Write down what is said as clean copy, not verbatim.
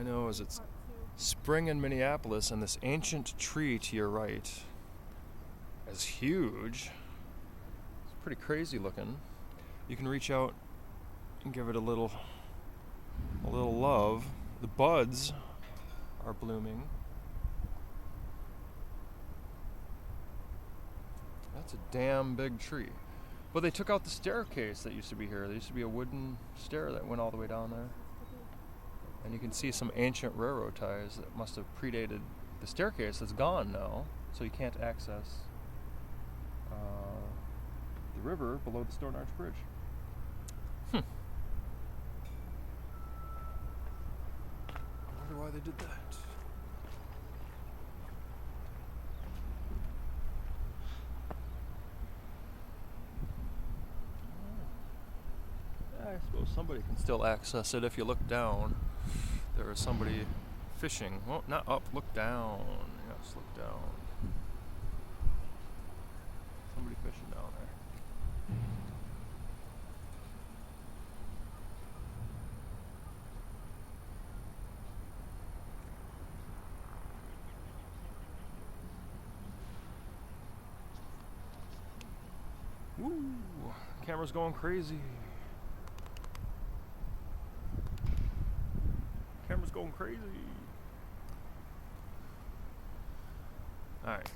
know is it's spring in Minneapolis, and this ancient tree to your right is huge. It's pretty crazy looking. You can reach out and give it a little love. The buds are blooming. That's a damn big tree. But they took out the staircase that used to be here. There used to be a wooden stair that went all the way down there. And you can see some ancient railroad ties that must have predated the staircase that's gone now. So you can't access the river below the Stone Arch Bridge. I wonder why they did that. I suppose somebody can still access it if you look down. There is somebody fishing. Well, not up, look down. Yes, look down. Somebody fishing down there. Woo! Camera's going crazy. Camera's going crazy. Alright.